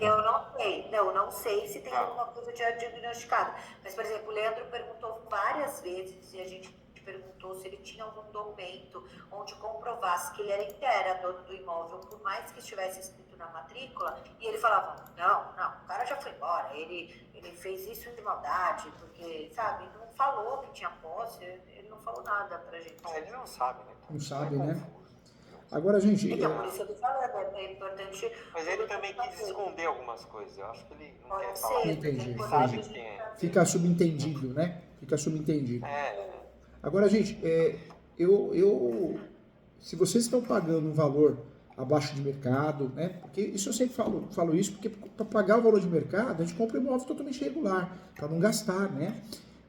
Eu não sei, não sei se tem Tá. alguma coisa diagnosticada. Mas, por exemplo, o Leandro perguntou várias vezes e a gente perguntou se ele tinha algum documento onde comprovasse que ele era dono do imóvel, por mais que estivesse escrito na matrícula, e ele falava, não, o cara já foi embora, ele fez isso de maldade, porque, sabe, não falou que tinha posse, ele não falou nada pra gente. Ele não sabe, né? Não sabe, né? Confuso. Agora, gente... Então, por isso eu tô falando, é importante... Mas ele também quis esconder algumas coisas. Eu acho que ele não quer Pode falar. ser, Entendi, ele sabe pode quem é. Fica subentendido, né? Fica subentendido. É. Agora, gente, se vocês estão pagando um valor abaixo de mercado, né? Porque isso eu sempre falo isso, porque para pagar o valor de mercado, a gente compra um imóvel totalmente regular, para não gastar, né?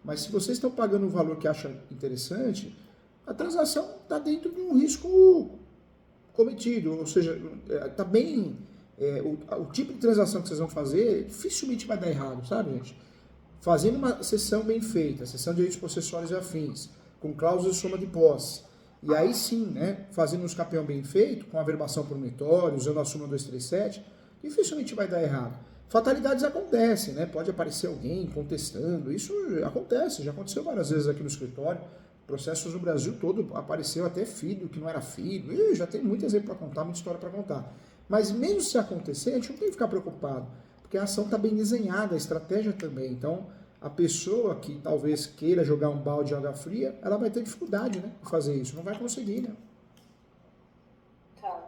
Mas se vocês estão pagando um valor que acham interessante, a transação está dentro de um risco cometido, ou seja, está bem... o tipo de transação que vocês vão fazer dificilmente vai dar errado, sabe, gente? Fazendo uma cessão bem feita, cessão de direitos possessórios e afins, com cláusulas de soma de posse, e aí sim, né, fazendo um escapeão bem feito, com averbação por metório, usando a súmula 237, dificilmente vai dar errado. Fatalidades acontecem, né? Pode aparecer alguém contestando, isso acontece, já aconteceu várias vezes aqui no escritório, processos no Brasil todo, apareceu até filho que não era filho, e já tem muito exemplo para contar, muita história para contar. Mas mesmo se acontecer, a gente não tem que ficar preocupado, porque a ação está bem desenhada, a estratégia também. Então, a pessoa que talvez queira jogar um balde de água fria, ela vai ter dificuldade, né, de fazer isso, não vai conseguir, né? Tá.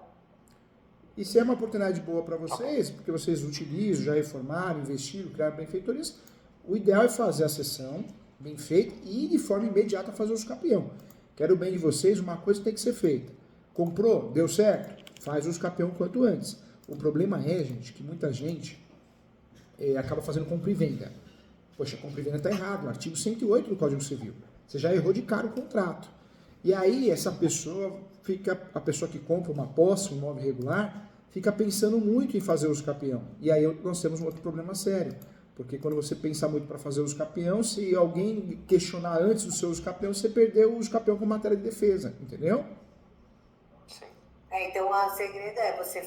E se é uma oportunidade boa para vocês, porque vocês utilizam, já reformaram, investiram, criaram benfeitorias, o ideal é fazer a sessão bem feita e de forma imediata fazer o escapeão. Quero o bem de vocês, uma coisa tem que ser feita. Comprou? Deu certo? Faz o escapeão quanto antes. O problema é, gente, que muita gente acaba fazendo compra e venda. Poxa, compra e venda está errado, artigo 108 do Código Civil. Você já errou de cara o contrato. E aí essa pessoa a pessoa que compra uma posse, um imóvel irregular, fica pensando muito em fazer o escapeão. E aí nós temos um outro problema sério. Porque quando você pensa muito para fazer o escapeão, se alguém questionar antes do seu escapeão, você perdeu o escapeão com matéria de defesa, entendeu? Sim. Então, o segredo é você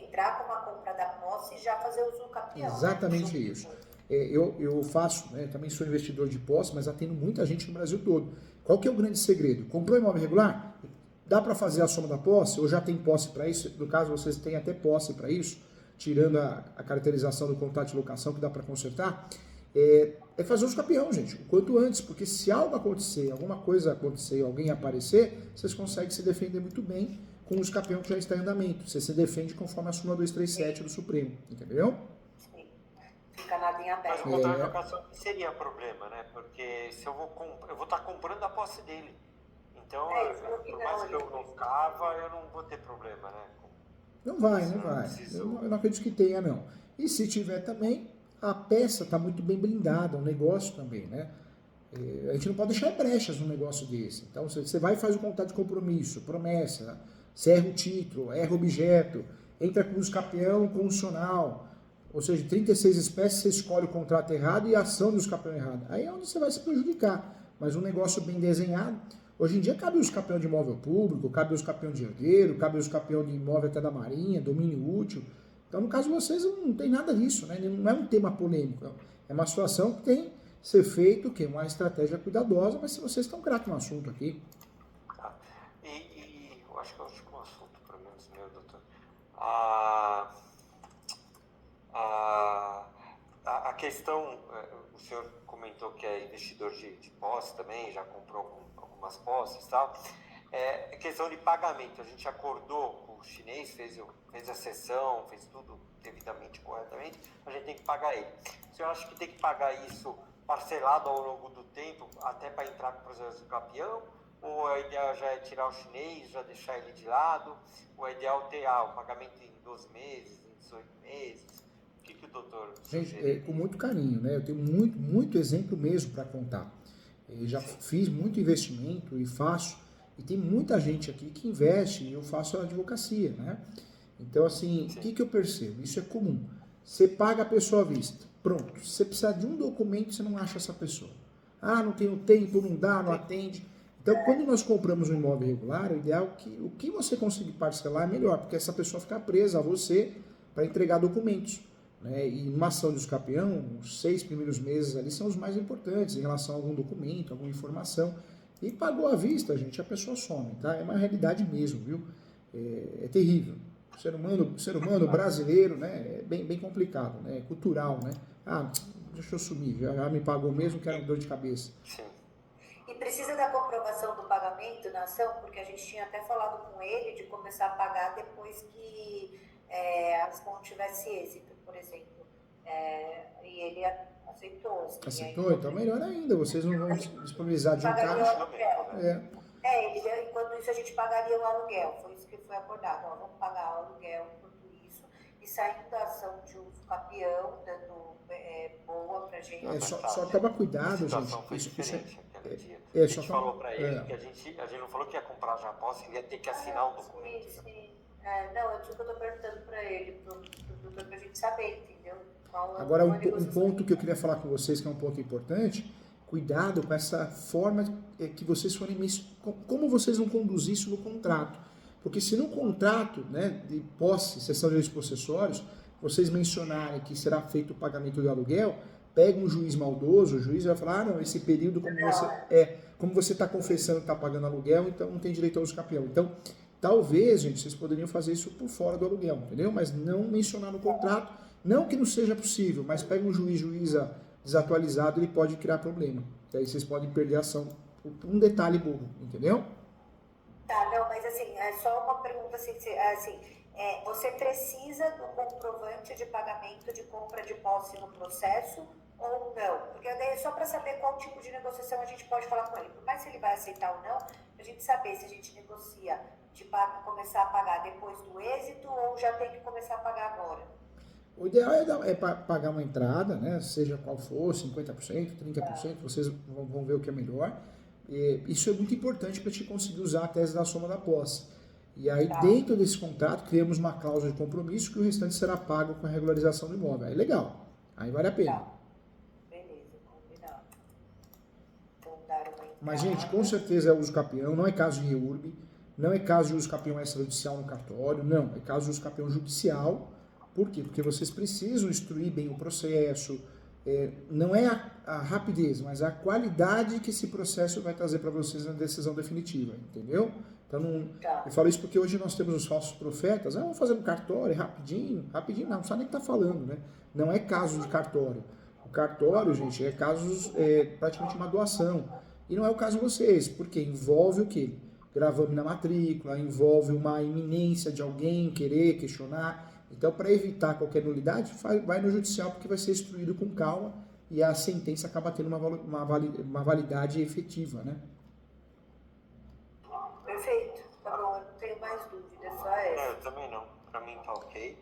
entrar com uma compra da posse e já fazer uso do capião. Exatamente isso. Eu faço, né, também sou investidor de posse, mas atendo muita gente no Brasil todo. Qual que é o grande segredo? Comprou imóvel regular? Dá para fazer a soma da posse? Ou já tem posse para isso? No caso, vocês têm até posse para isso, tirando a caracterização do contrato de locação que dá para consertar. É fazer os campeão, gente, o quanto antes, porque se algo acontecer, alguma coisa acontecer, alguém aparecer, vocês conseguem se defender muito bem com os campeão que já está em andamento. Você se defende conforme a súmula 237 do Supremo, entendeu? Sim. Fica nada em Mas aberto. o contrato de locação seria problema, né? Porque se eu vou estar comprando a posse dele. Então, por mais que eu não ficava, eu não vou ter problema, né? Não vai. Eu não acredito que tenha, não. E se tiver também, a peça está muito bem blindada, o negócio também, né? A gente não pode deixar brechas num negócio desse. Então, você vai e faz o contrato de compromisso, promessa, você erra o título, erra o objeto, entra com o escapeão condicional, ou seja, 36 espécies, você escolhe o contrato errado e a ação do escapeão errado. Aí é onde você vai se prejudicar. Mas um negócio bem desenhado, hoje em dia cabe o escapeão de imóvel público, cabe o escapeão de herdeiro, cabe o escapeão de imóvel até da marinha, domínio útil. Então, no caso de vocês, não tem nada disso, né? Não é um tema polêmico. É uma situação que tem que ser feito, que é uma estratégia cuidadosa, mas se vocês estão craque no assunto aqui. E eu acho que é o último assunto, pelo menos meu, doutor. A questão, o senhor comentou que é investidor de posse também, já comprou algumas posses e tal. É questão de pagamento. A gente acordou com o chinês, fez a sessão, fez tudo devidamente, corretamente, a gente tem que pagar ele. O senhor acha que tem que pagar isso parcelado ao longo do tempo, até para entrar com o processo do campeão? Ou a ideia já é tirar o chinês, já deixar ele de lado? Ou é ideal ter o pagamento em 12 meses, em 18 meses? O que o doutor sugere? Gente, com muito carinho, né? Eu tenho muito exemplo mesmo para contar. Eu já fiz muito investimento e faço, e tem muita gente aqui que investe e eu faço a advocacia, né? Então, assim, o que eu percebo? Isso é comum. Você paga a pessoa à vista. Pronto. Se você precisar de um documento, você não acha essa pessoa. Ah, não tenho tempo, não dá, não atende. Então, quando nós compramos um imóvel irregular, o ideal é que o que você conseguir parcelar é melhor, porque essa pessoa fica presa a você para entregar documentos. Né? E numa ação de usucapião, os 6 primeiros meses ali são os mais importantes em relação a algum documento, alguma informação. E pagou à vista, gente, a pessoa some, tá? É uma realidade mesmo, viu? É terrível. O ser humano brasileiro, né, é bem complicado, né? É cultural, né? Ah, deixa eu sumir, já me pagou mesmo, quero dor de cabeça. Sim. E precisa da comprovação do pagamento na ação, porque a gente tinha até falado com ele de começar a pagar depois que a ação tivesse êxito, por exemplo. E ele aceitou. Assim, aceitou? Então melhor ainda, vocês não vão disponibilizar de um caixa. Enquanto isso a gente pagaria o aluguel, foi isso que foi acordado. Ó, vamos pagar o aluguel enquanto isso, e saindo da ação de uso capião, dando boa pra gente. Só toma cuidado, gente. Foi diferente aquele dia. A gente falou para ele que a gente não falou que ia comprar já posse, ele ia ter que assinar um documento. Sim. Não, é isso que eu tô perguntando para ele, pro doutor, pra gente saber, entendeu? Agora, um ponto que eu queria falar com vocês, que é um ponto importante, cuidado com essa forma que vocês forem... Como vocês vão conduzir isso no contrato? Porque se no contrato, né, de posse, cessão de direitos possessórios, vocês mencionarem que será feito o pagamento do aluguel, pega um juiz maldoso, o juiz vai falar, não, esse período, como você está confessando que está pagando aluguel, então não tem direito ao usucapião. Então, talvez, gente, vocês poderiam fazer isso por fora do aluguel, entendeu? Mas não mencionar no contrato, não que não seja possível, mas pega um juíza desatualizado, ele pode criar problema. E aí vocês podem perder a ação por um detalhe bobo, entendeu? Tá, não, mas assim, é só uma pergunta assim, você precisa do comprovante de pagamento de compra de posse no processo ou não? Porque daí é só para saber qual tipo de negociação a gente pode falar com ele. Por mais se ele vai aceitar ou não, a gente saber se a gente negocia de começar a pagar depois do êxito ou já tem que começar a pagar agora. O ideal é pagar uma entrada, né? Seja qual for, 50%, 30%, vocês vão ver o que é melhor. E isso é muito importante para te conseguir usar a tese da soma da posse. E aí, dentro desse contrato, criamos uma cláusula de compromisso que o restante será pago com a regularização do imóvel. Aí legal, aí vale a pena. Beleza, combinado. Mas, gente, com certeza é uso capião, não é caso de REURB, não é caso de uso capião extrajudicial no cartório, não, é caso de uso capião judicial. Por quê? Porque vocês precisam instruir bem o processo, não é a rapidez, mas a qualidade que esse processo vai trazer para vocês na decisão definitiva, entendeu? Então, eu falo isso porque hoje nós temos os falsos profetas, vamos fazer um cartório rapidinho, não sabe nem o que está falando, né? Não é caso de cartório. O cartório, gente, é casos, praticamente uma doação. E não é o caso de vocês, porque envolve o quê? Gravame na matrícula, envolve uma iminência de alguém querer questionar. Então, para evitar qualquer nulidade, vai no judicial, porque vai ser instruído com calma e a sentença acaba tendo uma validade efetiva, né? Perfeito. Tá bom, eu não tenho mais dúvida, só essa. Eu também não. Para mim tá ok.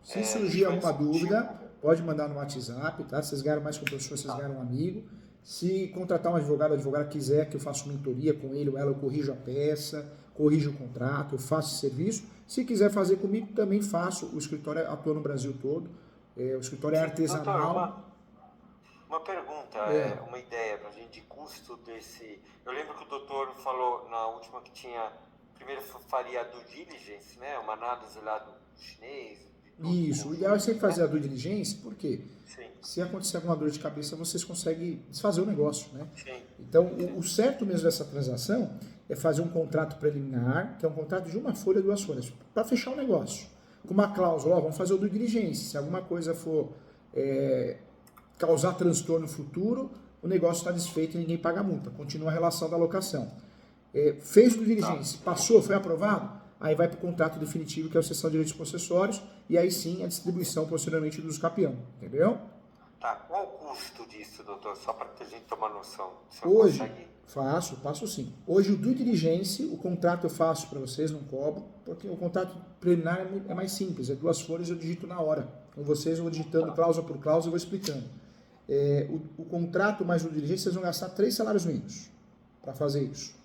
Se surgir alguma dúvida, pode mandar no WhatsApp, tá? Vocês ganharam mais com o professor, vocês ganharam um amigo. Se contratar um advogado, a advogada quiser que eu faça mentoria com ele ou ela, eu corrijo a peça, corrijo o contrato, eu faço esse serviço. Se quiser fazer comigo, também faço. O escritório atua no Brasil todo. O escritório é artesanal. Doutor, uma pergunta, uma ideia para a gente de custo desse... Eu lembro que o doutor falou na última que tinha... Primeiro faria a due diligence, né? Uma análise lá do chinês. Isso, o ideal é sempre fazer a due diligence, porque Sim. Se acontecer alguma dor de cabeça, vocês conseguem desfazer o negócio, né? Sim. Então, o certo mesmo dessa transação é fazer um contrato preliminar, que é um contrato de uma folha, 2 folhas, para fechar o negócio. Com uma cláusula, vamos fazer o due diligence. Se alguma coisa for causar transtorno futuro, o negócio está desfeito e ninguém paga multa. Continua a relação da locação. Fez o due diligence, passou, foi aprovado, aí vai para o contrato definitivo, que é a cessão de direitos possessórios, e aí sim a distribuição posteriormente do usucapião. Entendeu? Tá, qual o custo disso, doutor? Só para a gente tomar noção. Hoje, faço sim. Hoje o due diligence, o contrato eu faço para vocês, não cobro, porque o contrato preliminar é mais simples, 2 folhas eu digito na hora. Com vocês eu vou digitando cláusula por cláusula e vou explicando. O contrato mais o due diligence, vocês vão gastar 3 salários mínimos para fazer isso.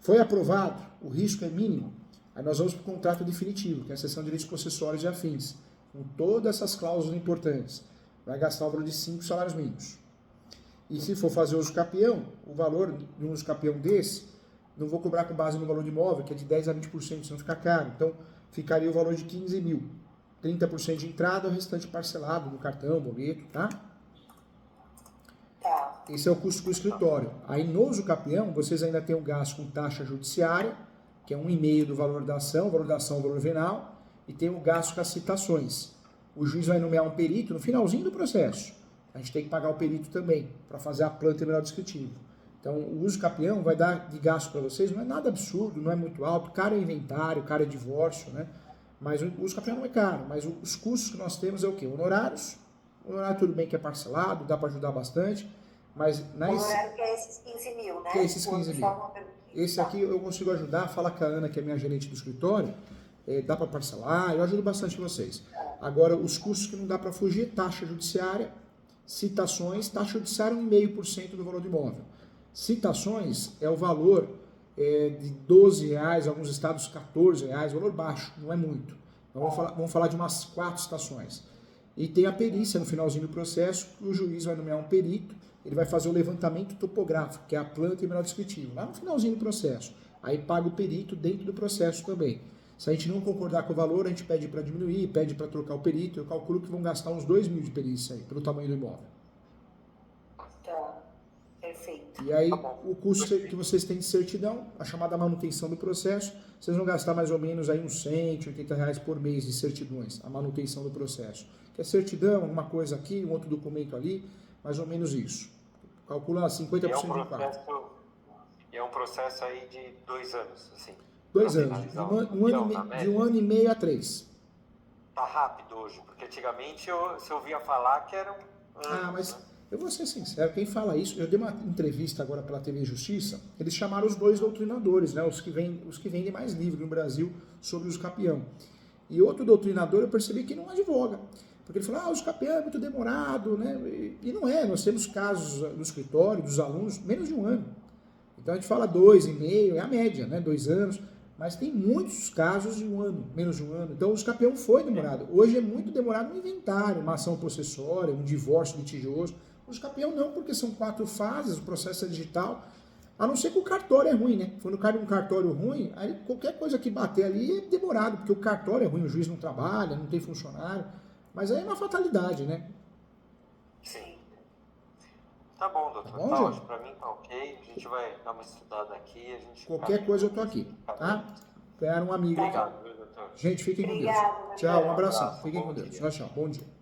Foi aprovado, o risco é mínimo, aí nós vamos para o contrato definitivo, que é a cessão de direitos possessórios e afins, com todas essas cláusulas importantes. Vai gastar o valor de 5 salários mínimos. E se for fazer usucapião, o valor de um usucapião desse, não vou cobrar com base no valor de imóvel, que é de 10% a 20%, senão fica caro. Então, ficaria o valor de 15 mil. 30% de entrada, o restante parcelado no cartão, boleto, tá? Tá. Esse é o custo do escritório. Aí no usucapião, vocês ainda têm o gasto com taxa judiciária, que é 1,5 do valor da ação, valor venal, e tem o gasto com as citações. O juiz vai nomear um perito no finalzinho do processo. A gente tem que pagar o perito também, para fazer a planta terminal descritiva. Então, o usucapião vai dar de gasto para vocês, não é nada absurdo, não é muito alto, caro é inventário, caro é divórcio, né? Mas o usucapião não é caro, mas os custos que nós temos é o quê? Honorários. O honorário tudo bem que é parcelado, dá para ajudar bastante, mas... O honorário que é esses 15 mil, né? Que é esses 15 mil. Esse aqui eu consigo ajudar, fala com a Ana, que é minha gerente do escritório, dá para parcelar, eu ajudo bastante vocês. Agora, os custos que não dá para fugir, taxa judiciária, citações, taxa judiciária 1,5% do valor do imóvel. Citações é o valor de R$12, alguns estados R$14, valor baixo, não é muito. Então vamos falar de umas 4 citações. E tem a perícia no finalzinho do processo, o juiz vai nomear um perito, ele vai fazer o levantamento topográfico, que é a planta e menor descritivo, lá no finalzinho do processo. Aí paga o perito dentro do processo também. Se a gente não concordar com o valor, a gente pede para diminuir, pede para trocar o perito. Eu calculo que vão gastar uns 2 mil de perícia aí, pelo tamanho do imóvel. Tá, perfeito. E aí, o custo que vocês têm de certidão, a chamada manutenção do processo, vocês vão gastar mais ou menos aí uns R$180 por mês de certidões, a manutenção do processo. Que é certidão, uma coisa aqui, um outro documento ali, mais ou menos isso. Calcula 50% do impacto. E é um processo aí de 2 anos, assim. 2 anos, de um ano e meio a 3. Tá rápido hoje, porque antigamente você ouvia falar que eram anos, mas né? Eu vou ser sincero, quem fala isso, eu dei uma entrevista agora pela TV Justiça, eles chamaram os 2 doutrinadores, né, os que vendem mais livro no Brasil sobre o usucapião. E outro doutrinador eu percebi que não advoga, porque ele falou, o usucapião é muito demorado, né? E não é, nós temos casos no escritório dos alunos, menos de 1 ano. Então a gente fala 2,5, é a média, né, 2 anos, mas tem muitos casos de 1 ano, menos de 1 ano. Então o usucapião foi demorado. Hoje é muito demorado um inventário, uma ação possessória, um divórcio litigioso. O usucapião não, porque são 4 fases, o processo é digital, a não ser que o cartório é ruim, né? Quando cai um cartório ruim, aí qualquer coisa que bater ali é demorado, porque o cartório é ruim, o juiz não trabalha, não tem funcionário, mas aí é uma fatalidade, né? Sim. Tá bom, doutor. Tá bom, tá gente? ótimo. Pra mim tá ok. A gente vai dar uma estudada aqui. Qualquer coisa eu tô aqui, tá? Era um amigo aqui. Obrigado, viu, doutor? Gente, fiquem com Deus. Obrigada, Tchau, um Um abração. abraço, Fiquem bom com Deus. dia. Tchau, tchau. Bom dia.